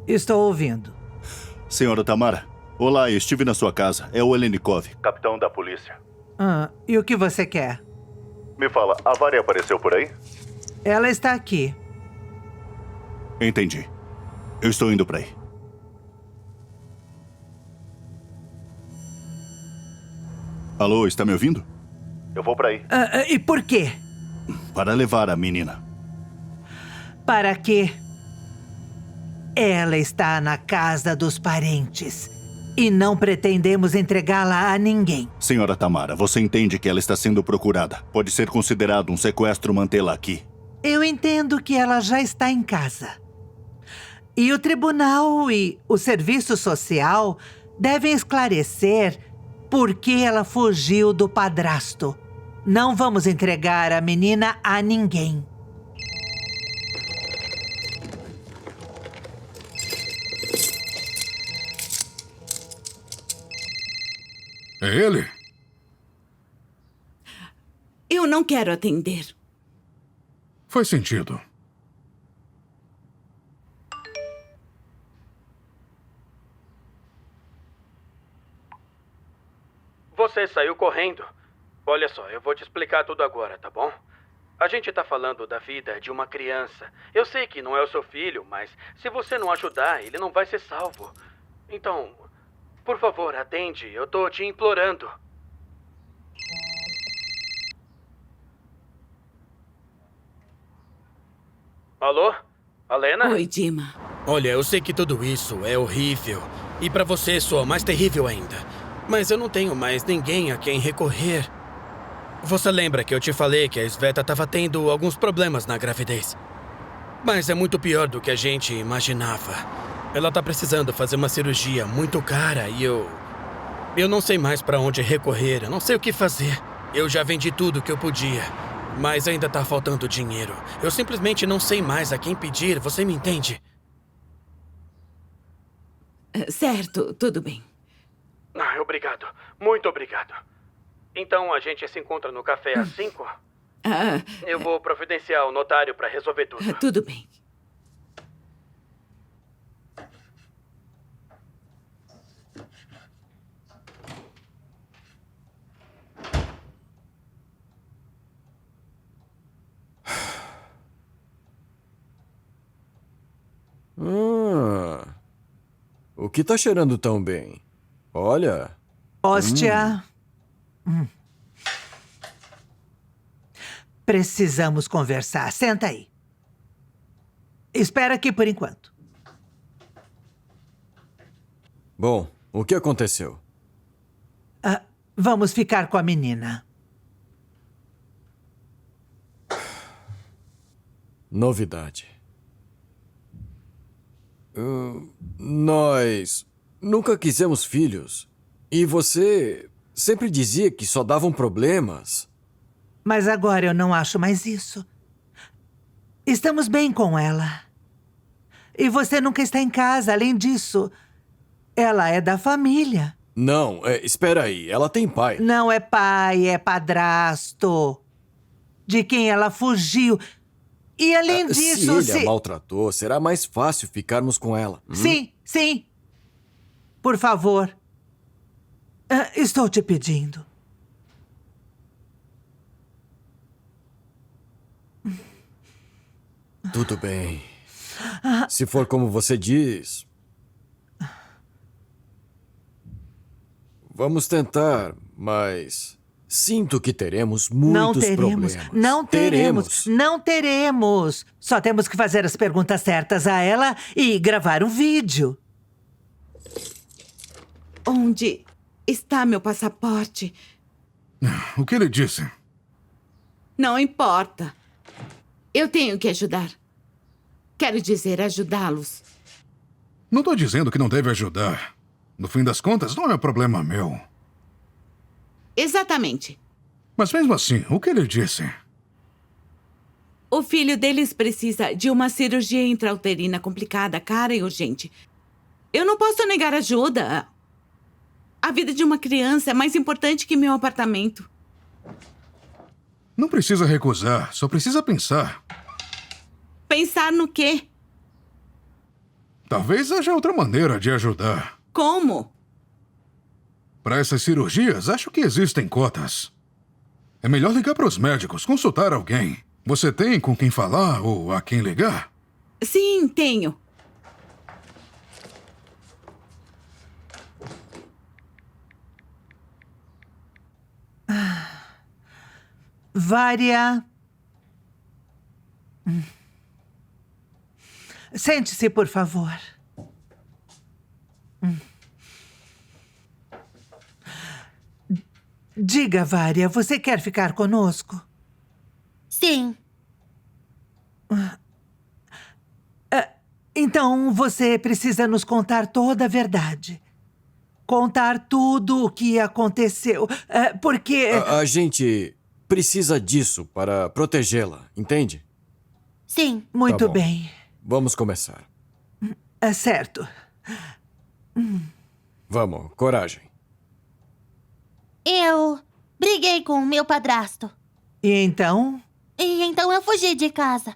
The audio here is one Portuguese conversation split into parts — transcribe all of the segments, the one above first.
Estou ouvindo. Senhora Tamara, olá, estive na sua casa. É o Olenikov, capitão da polícia. E o que você quer? Me fala, a Vare apareceu por aí? Ela está aqui. Entendi. Eu estou indo para aí. Alô, está me ouvindo? Eu vou para aí. E por quê? Para levar a menina. Para quê? Ela está na casa dos parentes. E não pretendemos entregá-la a ninguém. Senhora Tamara, você entende que ela está sendo procurada. Pode ser considerado um sequestro mantê-la aqui. Eu entendo que ela já está em casa. E o tribunal e o serviço social devem esclarecer por que ela fugiu do padrasto. Não vamos entregar a menina a ninguém. É ele? Eu não quero atender. Faz sentido. Você saiu correndo. Olha só, eu vou te explicar tudo agora, tá bom? A gente tá falando da vida de uma criança. Eu sei que não é o seu filho, mas se você não ajudar, ele não vai ser salvo. Então, por favor, atende. Eu tô te implorando. Alô? Alena? Oi, Dima. Olha, eu sei que tudo isso é horrível. E pra você soa mais terrível ainda. Mas eu não tenho mais ninguém a quem recorrer. Você lembra que eu te falei que a Sveta estava tendo alguns problemas na gravidez? Mas é muito pior do que a gente imaginava. Ela tá precisando fazer uma cirurgia muito cara e eu não sei mais pra onde recorrer, eu não sei o que fazer. Eu já vendi tudo que eu podia, mas ainda tá faltando dinheiro. Eu simplesmente não sei mais a quem pedir, você me entende? Certo, tudo bem. Obrigado. Muito obrigado. Então a gente se encontra no café às 5? Eu vou providenciar o notário para resolver tudo. Tudo bem. O que tá cheirando tão bem? Olha. Hóstia. Precisamos conversar. Senta aí. Espera aqui por enquanto. Bom, o que aconteceu? Vamos ficar com a menina. Novidade. Nós nunca quisemos filhos. E você sempre dizia que só davam problemas. Mas agora eu não acho mais isso. Estamos bem com ela. E você nunca está em casa. Além disso, ela é da família. Não, espera aí. Ela tem pai. Não é pai, é padrasto. De quem ela fugiu. E além disso, se ele a maltratou, será mais fácil ficarmos com ela. Sim. Por favor. Estou te pedindo. Tudo bem. Se for como você diz... Vamos tentar, mas... Sinto que teremos muitos problemas. Não teremos. Só temos que fazer as perguntas certas a ela e gravar um vídeo. Onde está meu passaporte? O que ele disse? Não importa. Eu tenho que ajudar. Quero dizer, ajudá-los. Não tô dizendo que não deve ajudar. No fim das contas, não é problema meu. Exatamente. Mas mesmo assim, o que ele disse? O filho deles precisa de uma cirurgia intrauterina complicada, cara e urgente. Eu não posso negar ajuda. A vida de uma criança é mais importante que meu apartamento. Não precisa recusar, só precisa pensar. Pensar no quê? Talvez haja outra maneira de ajudar. Como? Para essas cirurgias, acho que existem cotas. É melhor ligar para os médicos, consultar alguém. Você tem com quem falar ou a quem ligar? Sim, tenho. Vária. Sente-se, por favor. Diga, Vária, você quer ficar conosco? Sim. Então você precisa nos contar toda a verdade. Contar tudo o que aconteceu. Porque. A gente precisa disso para protegê-la, entende? Sim. Muito Tá bom. bem. Vamos começar. Certo. Vamos, coragem. Eu briguei com o meu padrasto. E então? E então eu fugi de casa.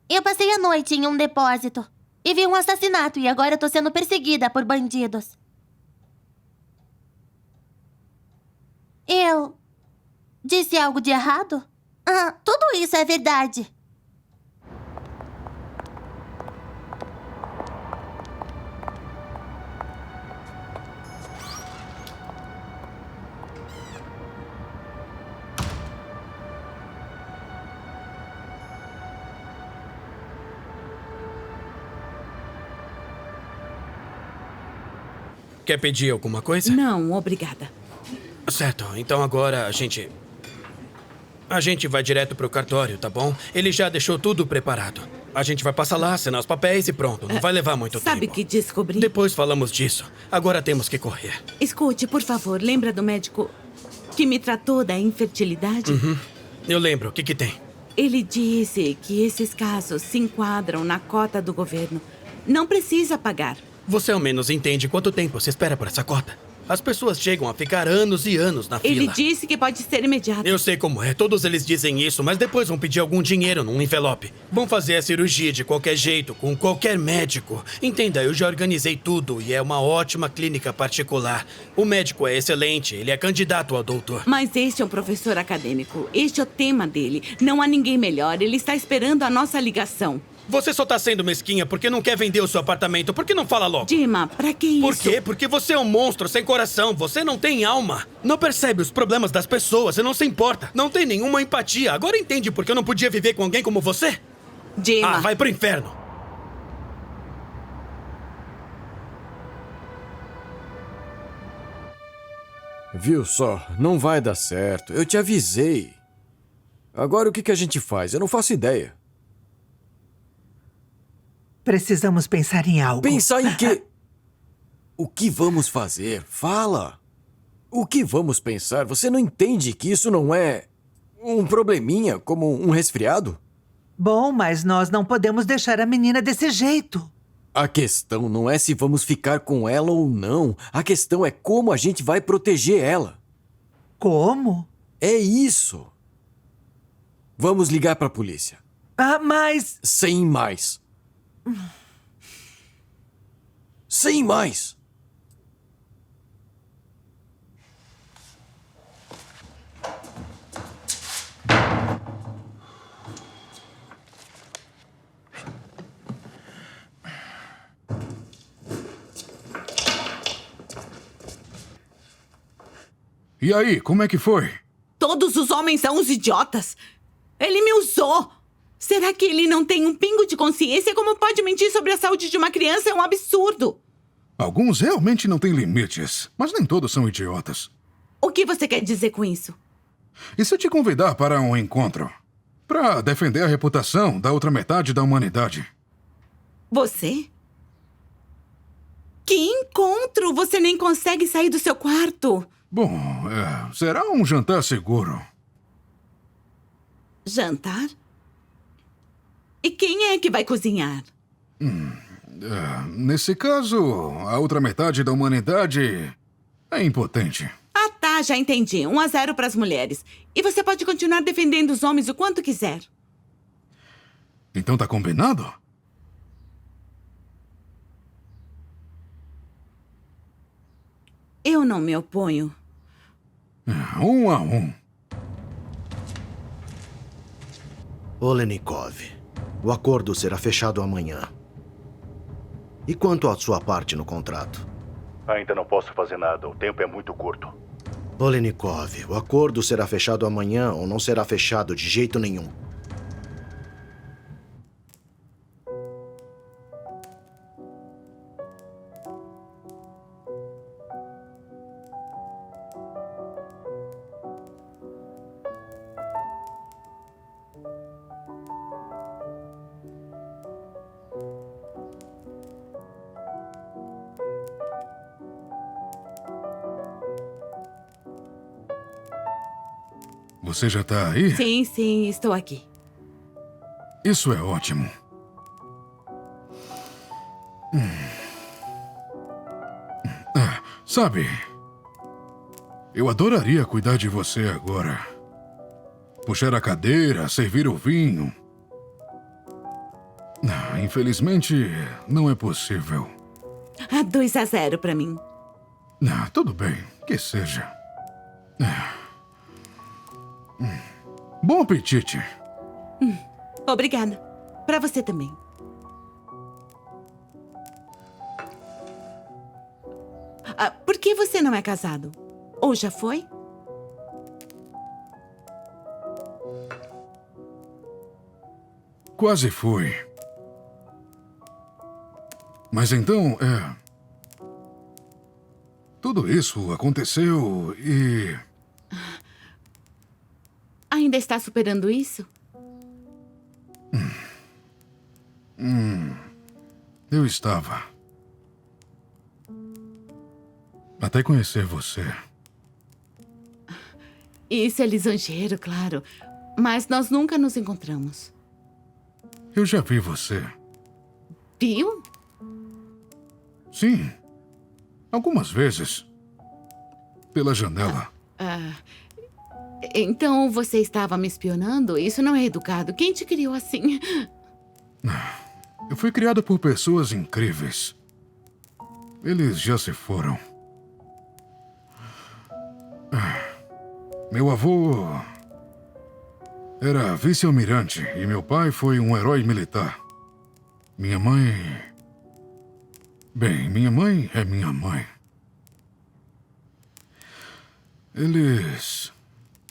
Eu passei a noite em um depósito. E vi um assassinato e agora eu tô sendo perseguida por bandidos. Eu disse algo de errado? Tudo isso é verdade. Quer pedir alguma coisa? Não, obrigada. Certo, então agora a gente vai direto pro cartório, tá bom? Ele já deixou tudo preparado. A gente vai passar lá, assinar os papéis e pronto. Não vai levar muito Sabe tempo. que descobri? Depois falamos disso. Agora temos que correr. Escute, por favor, lembra do médico que me tratou da infertilidade? Eu lembro. O que que tem? Ele disse que esses casos se enquadram na cota do governo. Não precisa pagar. Você ao menos entende quanto tempo se espera por essa cota. As pessoas chegam a ficar anos e anos na Ele fila. disse que pode ser imediato. Eu sei como é, todos eles dizem isso, mas depois vão pedir algum dinheiro num envelope. Vão fazer a cirurgia de qualquer jeito, com qualquer médico. Entenda, eu já organizei tudo e é uma ótima clínica particular. O médico é excelente, ele é candidato a doutor. Mas este é um professor acadêmico. Este é o tema dele. Não há ninguém melhor. Ele está esperando a nossa ligação. Você só tá sendo mesquinha porque não quer vender o seu apartamento. Por que não fala logo? Dima, pra que isso? Por quê? Porque você é um monstro sem coração. Você não tem alma. Não percebe os problemas das pessoas e não se importa. Não tem nenhuma empatia. Agora entende por que eu não podia viver com alguém como você? Dima. Vai pro inferno. Viu só? Não vai dar certo. Eu te avisei. Agora o que a gente faz? Eu não faço ideia. Precisamos pensar em algo. Pensar em quê? O que vamos fazer? Fala. O que vamos pensar? Você não entende que isso não é um probleminha como um resfriado? Bom, mas nós não podemos deixar a menina desse jeito. A questão não é se vamos ficar com ela ou não. A questão é como a gente vai proteger ela. Como? É isso. Vamos ligar pra polícia. Mas... Sem mais. Sem mais. E aí, como é que foi? Todos os homens são uns idiotas. Ele me usou. Será que ele não tem um pingo de consciência? Como pode mentir sobre a saúde de uma criança? É um absurdo. Alguns realmente não têm limites, mas nem todos são idiotas. O que você quer dizer com isso? E se eu te convidar para um encontro? Para defender a reputação da outra metade da humanidade. Você? Que encontro! Você nem consegue sair do seu quarto. Bom, será um jantar seguro. Jantar? E quem é que vai cozinhar? Nesse caso, a outra metade da humanidade é impotente. Ah, tá, já entendi. 1-0 para as mulheres. E você pode continuar defendendo os homens o quanto quiser. Então tá combinado? Eu não me oponho. 1 a 1. Olenikov, o acordo será fechado amanhã. E quanto à sua parte no contrato? Ainda não posso fazer nada. O tempo é muito curto. Olenikov, o acordo será fechado amanhã ou não será fechado de jeito nenhum. Você já tá aí? Sim, sim, estou aqui. Isso é ótimo. Sabe, eu adoraria cuidar de você agora. Puxar a cadeira, servir o vinho. Infelizmente, não é possível. 2-0 pra mim. Tudo bem, que seja. Bom apetite. Obrigada. Pra você também. Por que você não é casado? Ou já foi? Quase fui. Mas então, tudo isso aconteceu e... Ainda está superando isso? Eu estava. Até conhecer você. Isso é lisonjeiro, claro. Mas nós nunca nos encontramos. Eu já vi você. Viu? Sim. Algumas vezes. Pela janela. Então você estava me espionando? Isso não é educado. Quem te criou assim? Eu fui criado por pessoas incríveis. Eles já se foram. Meu avô era vice-almirante e meu pai foi um herói militar. Minha mãe... Bem, minha mãe é minha mãe. Eles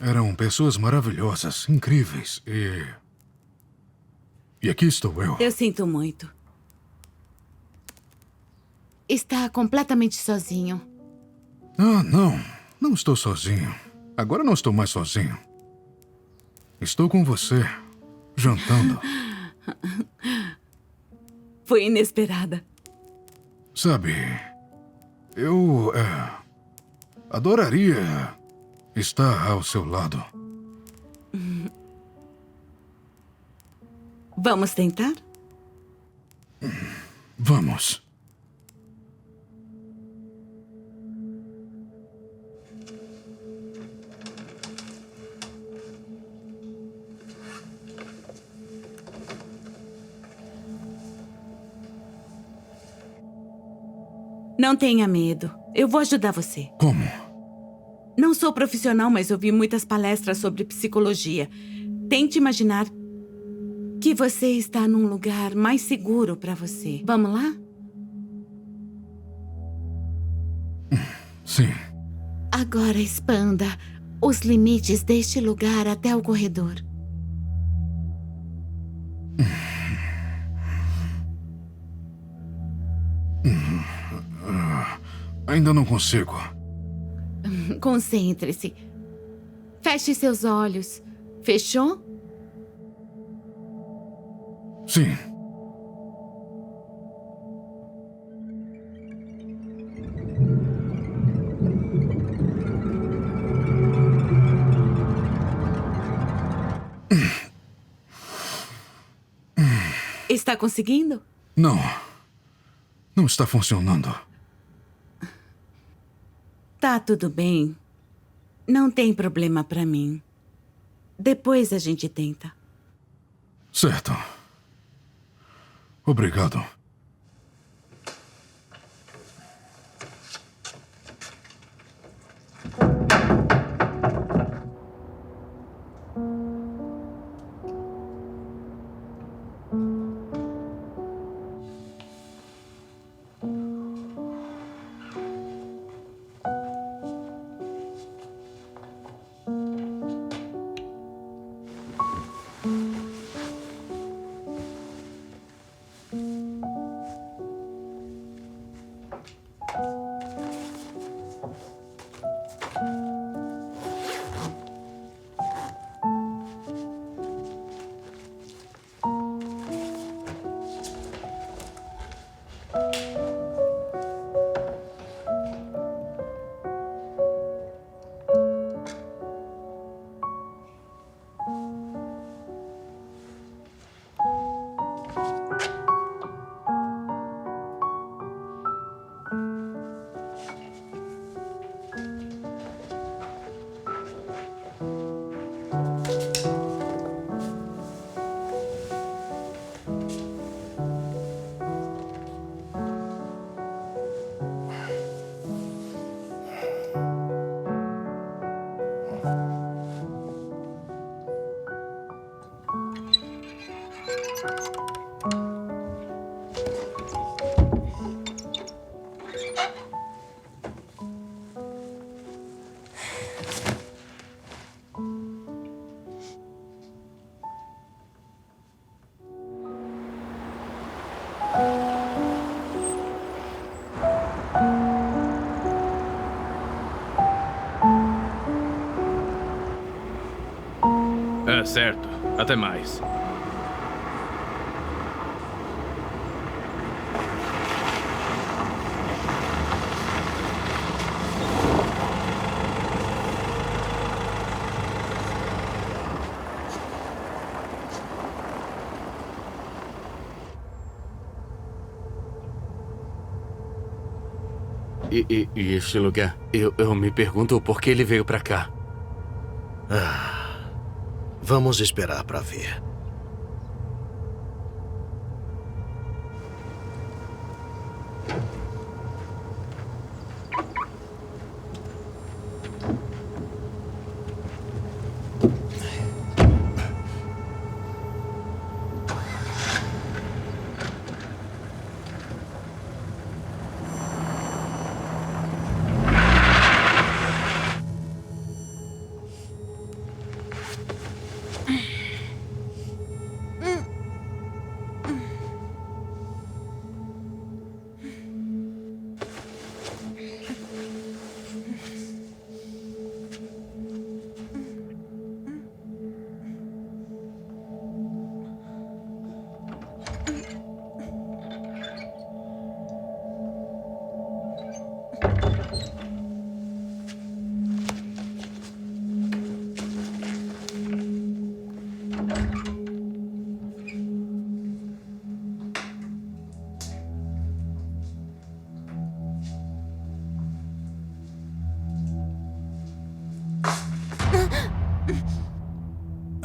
eram pessoas maravilhosas, incríveis e aqui estou eu. Eu sinto muito. Está completamente sozinho. Não. Não estou sozinho. Agora não estou mais sozinho. Estou com você, jantando. Foi inesperada. Sabe, eu adoraria estar ao seu lado. Vamos tentar? Vamos. Não tenha medo. Eu vou ajudar você. Como? Não sou profissional, mas ouvi muitas palestras sobre psicologia. Tente imaginar que você está num lugar mais seguro para você. Vamos lá? Sim. Agora expanda os limites deste lugar até o corredor. Ainda não consigo. Concentre-se. Feche seus olhos. Fechou? Sim. Está conseguindo? Não. Não está funcionando. Tá tudo bem. Não tem problema pra mim. Depois a gente tenta. Certo. Obrigado. É certo. Até mais. E este lugar? Eu me pergunto por que ele veio pra cá. Vamos esperar para ver.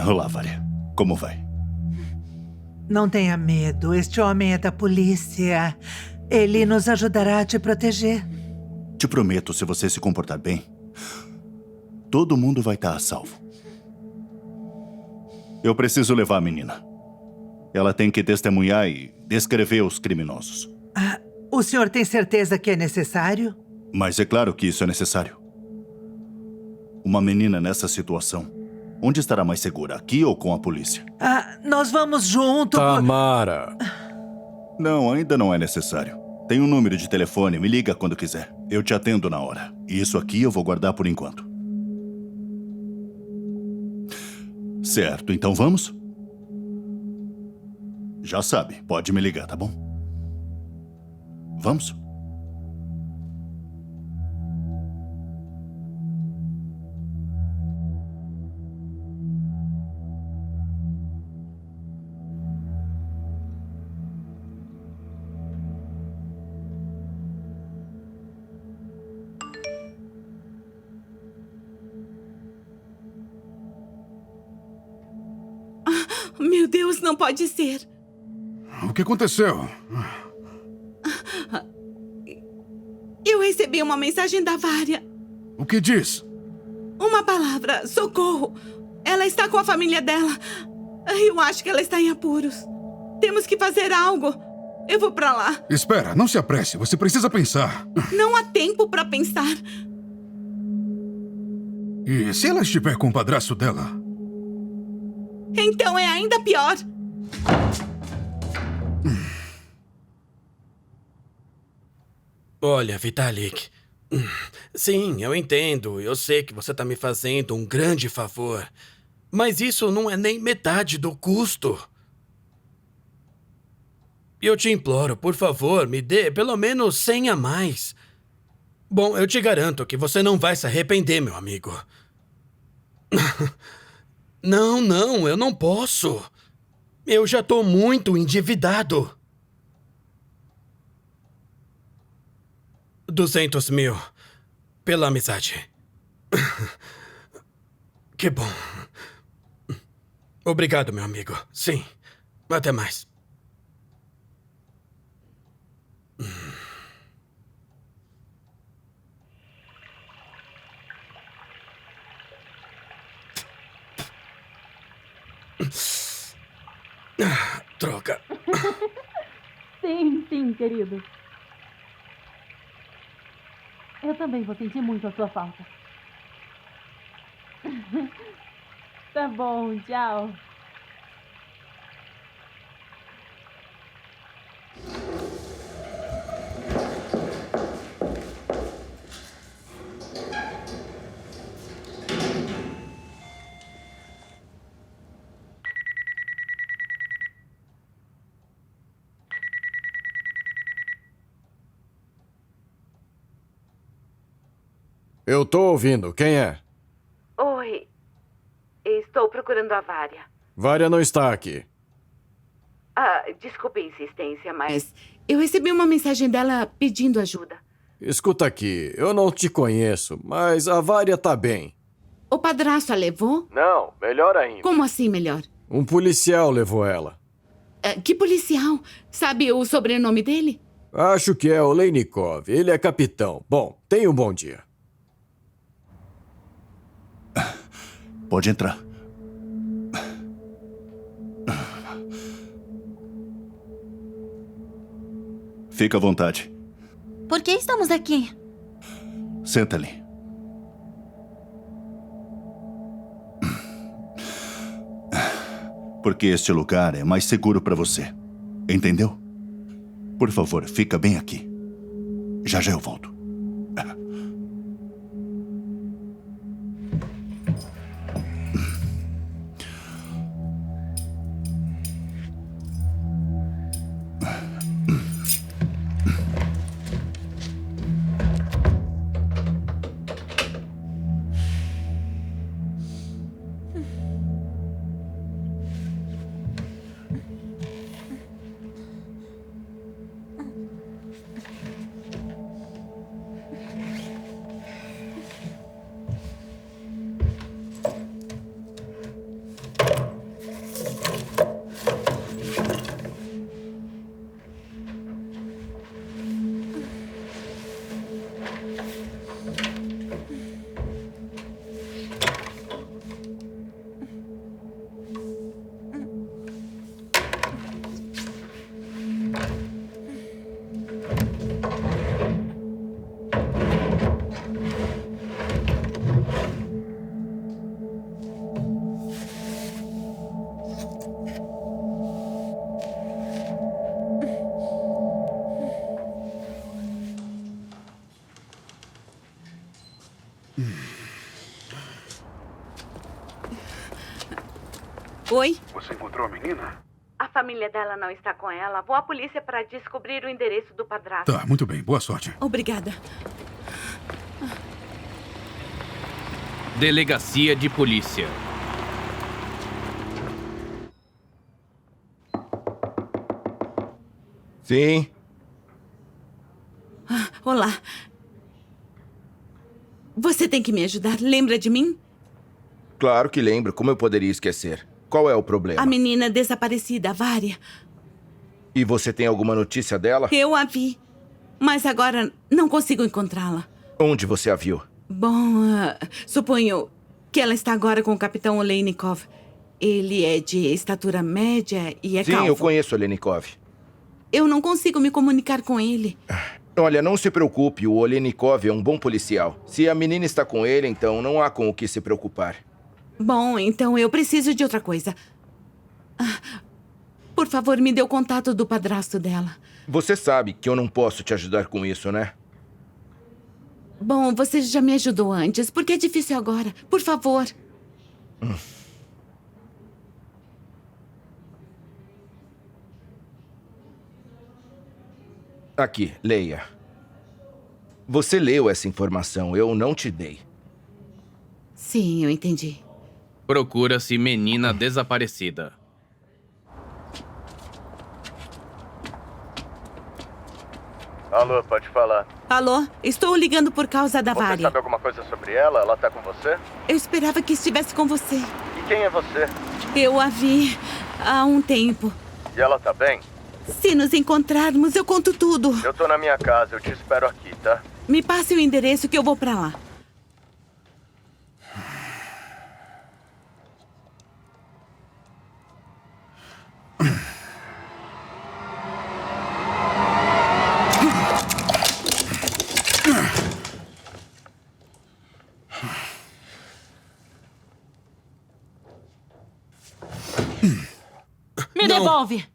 Olá, Varia. Como vai? Não tenha medo. Este homem é da polícia. Ele nos ajudará a te proteger. Te prometo, se você se comportar bem, todo mundo vai estar a salvo. Eu preciso levar a menina. Ela tem que testemunhar e descrever os criminosos. O senhor tem certeza que é necessário? Mas é claro que isso é necessário. Uma menina nessa situação, onde estará mais segura, aqui ou com a polícia? Nós vamos junto. Tamara! Não, ainda não é necessário. Tem um número de telefone, me liga quando quiser. Eu te atendo na hora. E isso aqui eu vou guardar por enquanto. Certo, então vamos? Já sabe, pode me ligar, tá bom? Vamos? Meu Deus, não pode ser. O que aconteceu? Eu recebi uma mensagem da Varia. O que diz? Uma palavra, socorro. Ela está com a família dela. Eu acho que ela está em apuros. Temos que fazer algo. Eu vou pra lá. Espera, não se apresse. Você precisa pensar. Não há tempo pra pensar. E se ela estiver com o padrasto dela? Então é ainda pior. Olha, Vitalik. Sim, eu entendo. Eu sei que você tá me fazendo um grande favor. Mas isso não é nem metade do custo. Eu te imploro, por favor, me dê pelo menos 100 a mais. Bom, eu te garanto que você não vai se arrepender, meu amigo. Não, eu não posso. Eu já tô muito endividado. 200 mil. Pela amizade. Que bom. Obrigado, meu amigo. Sim. Até mais. Droga. Sim, querido. Eu também vou sentir muito a sua falta. Tá bom, tchau. Eu tô ouvindo. Quem é? Oi. Estou procurando a Vária. Vária não está aqui. Desculpe a insistência, mas eu recebi uma mensagem dela pedindo ajuda. Escuta aqui, eu não te conheço, mas a Vária tá bem. O padrasto a levou? Não, melhor ainda. Como assim melhor? Um policial levou ela. Que policial? Sabe o sobrenome dele? Acho que é Oleinikov. Ele é capitão. Bom, tenha um bom dia. Pode entrar. Fica à vontade. Por que estamos aqui? Senta ali. Porque este lugar é mais seguro para você. Entendeu? Por favor, fica bem aqui. Já eu volto. Oi? Você encontrou a menina? A família dela não está com ela. Vou à polícia para descobrir o endereço do padrasto. Tá, muito bem. Boa sorte. Obrigada. Delegacia de Polícia. Sim. Olá. Você tem que me ajudar. Lembra de mim? Claro que lembro. Como eu poderia esquecer? Qual é o problema? A menina desaparecida, a Vária. E você tem alguma notícia dela? Eu a vi. Mas agora não consigo encontrá-la. Onde você a viu? Bom, suponho que ela está agora com o capitão Oleinikov. Ele é de estatura média e é Sim, calvo. eu conheço o Olenikov. Eu não consigo me comunicar com ele. Olha, não se preocupe. O Olenikov é um bom policial. Se a menina está com ele, então não há com o que se preocupar. Bom, então eu preciso de outra coisa. Por favor, me dê o contato do padrasto dela. Você sabe que eu não posso te ajudar com isso, né? Bom, você já me ajudou antes. Por que é difícil agora? Por favor. Aqui, leia. Você leu essa informação, eu não te dei. Sim, eu entendi. Procura-se menina desaparecida. Alô, pode falar. Alô? Estou ligando por causa da Você Vária. sabe alguma coisa sobre ela? Ela tá com você? Eu esperava que estivesse com você. E quem é você? Eu a vi há um tempo. E ela tá bem? Se nos encontrarmos, eu conto tudo. Eu tô na minha casa, eu te espero aqui, tá? Me passe o endereço que eu vou pra lá. Me devolve!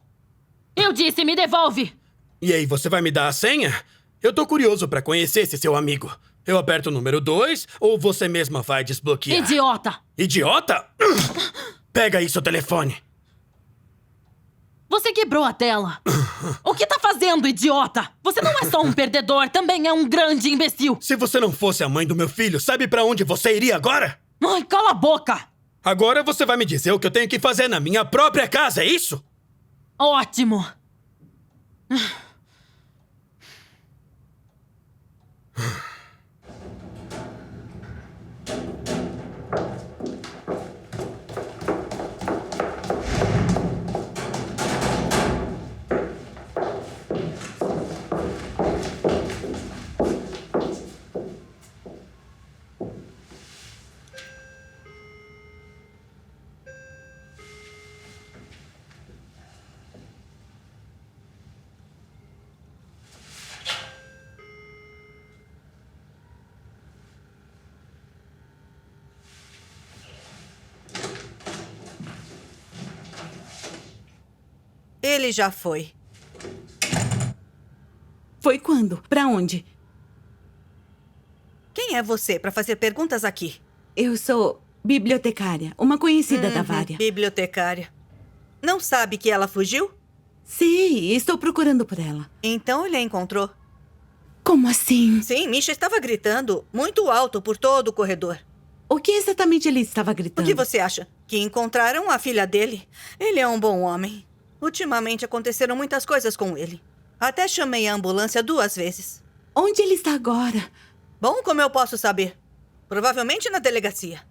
Eu disse, me devolve! E aí, você vai me dar a senha? Eu tô curioso pra conhecer esse seu amigo. Eu aperto o número 2 ou você mesma vai desbloquear? Idiota! Idiota? Pega aí seu telefone. Você quebrou a tela. O que tá fazendo, idiota? Você não é só um perdedor, também é um grande imbecil. Se você não fosse a mãe do meu filho, sabe pra onde você iria agora? Ai, cala a boca! Agora você vai me dizer o que eu tenho que fazer na minha própria casa, é isso? Ótimo! Ele já foi. Foi quando? Pra onde? Quem é você para fazer perguntas aqui? Eu sou bibliotecária, uma conhecida da Vária. Bibliotecária. Não sabe que ela fugiu? Sim, estou procurando por ela. Então ele a encontrou. Como assim? Sim, Misha estava gritando muito alto por todo o corredor. O que exatamente ele estava gritando? O que você acha? Que encontraram a filha dele? Ele é um bom homem. Ultimamente aconteceram muitas coisas com ele. Até chamei a ambulância 2 vezes. Onde ele está agora? Bom, como eu posso saber? Provavelmente na delegacia.